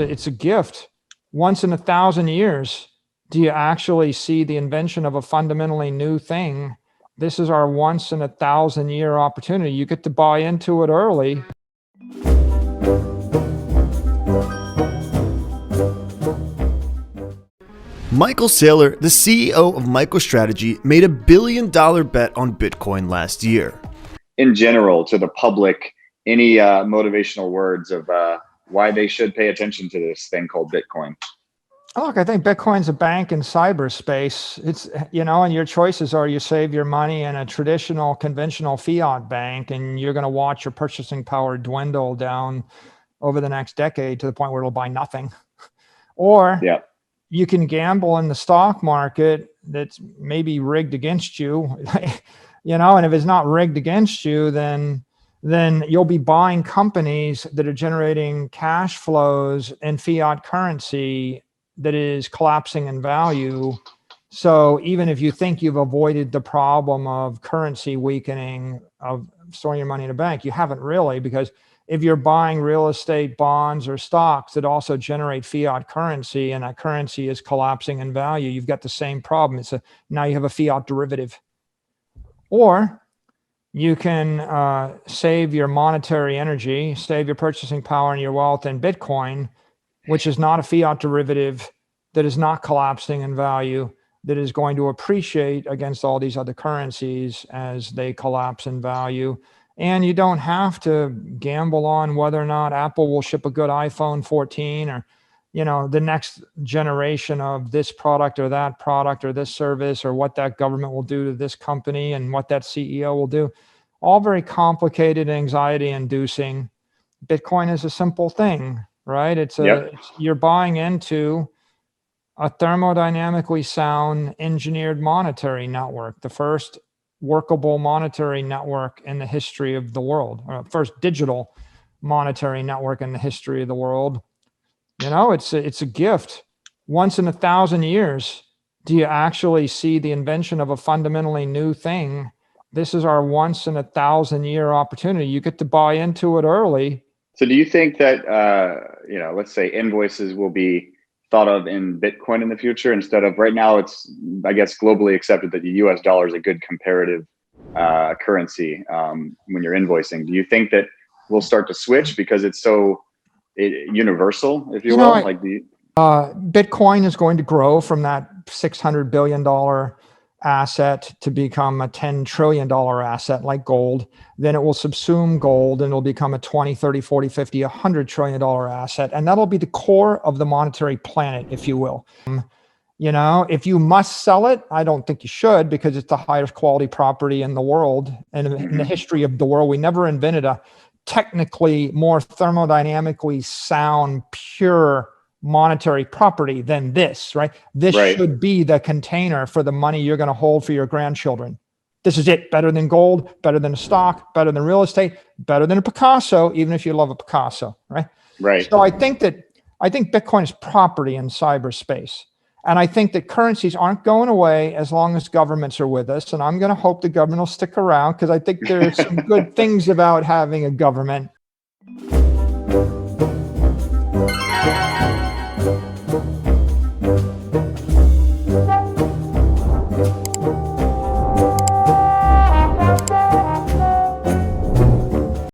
it's a gift. Once in 1,000 years, do you actually see the invention of a fundamentally new thing? This is our once in 1,000 year opportunity. You get to buy into it early. Michael the CEO of MicroStrategy, made $1 billion bet on Bitcoin last year. In general, to the public, any motivational words of why they should pay attention to this thing called Bitcoin? Look, I think Bitcoin's a bank in cyberspace. It's, and your choices are you save your money in a traditional, conventional fiat bank, and you're going to watch your purchasing power dwindle down over the next decade to the point where it'll buy nothing. Or you can gamble in the stock market that's maybe rigged against you, and if it's not rigged against you, then you'll be buying companies that are generating cash flows in fiat currency that is collapsing in value. So even if you think you've avoided the problem of currency weakening, of storing your money in a bank, you haven't really, because if you're buying real estate, bonds, or stocks that also generate fiat currency, and that currency is collapsing in value, you've got the same problem. Now you have a fiat derivative. Or you can save your monetary energy, save your purchasing power and your wealth in Bitcoin, which is not a fiat derivative, that is not collapsing in value, that is going to appreciate against all these other currencies as they collapse in value. And you don't have to gamble on whether or not Apple will ship a good iPhone 14 or, the next generation of this product or that product or this service, or what that government will do to this company and what that CEO will do. All very complicated, anxiety inducing. Bitcoin is a simple thing, right? You're buying into a thermodynamically sound engineered monetary network, the first workable monetary network in the history of the world, or first digital monetary network in the history of the world. It's a gift. Once in 1,000 years, do you actually see the invention of a fundamentally new thing? This is our once in 1,000 year opportunity. You get to buy into it early. So do you think that, let's say invoices will be thought of in Bitcoin in the future instead of right now? It's, I guess, globally accepted that the US dollar is a good comparative currency when you're invoicing. Do you think that we'll start to switch because it's so universal, if you will? Bitcoin is going to grow from that $600 billion asset to become a $10 trillion asset like gold. Then it will subsume gold and it'll become a 20, 30, 40, 50, $100 trillion asset. And that'll be the core of the monetary planet, if you will. If you must sell it, I don't think you should, because it's the highest quality property in the world. And in the history of the world, we never invented a technically more thermodynamically sound, pure monetary property than this, right? This should be the container for the money you're going to hold for your grandchildren. This is it. Better than gold, better than a stock, better than real estate, better than a Picasso, even if you love a Picasso, right? Right. So I think Bitcoin is property in cyberspace. And I think that currencies aren't going away as long as governments are with us. And I'm going to hope the government will stick around, because I think there's some good things about having a government.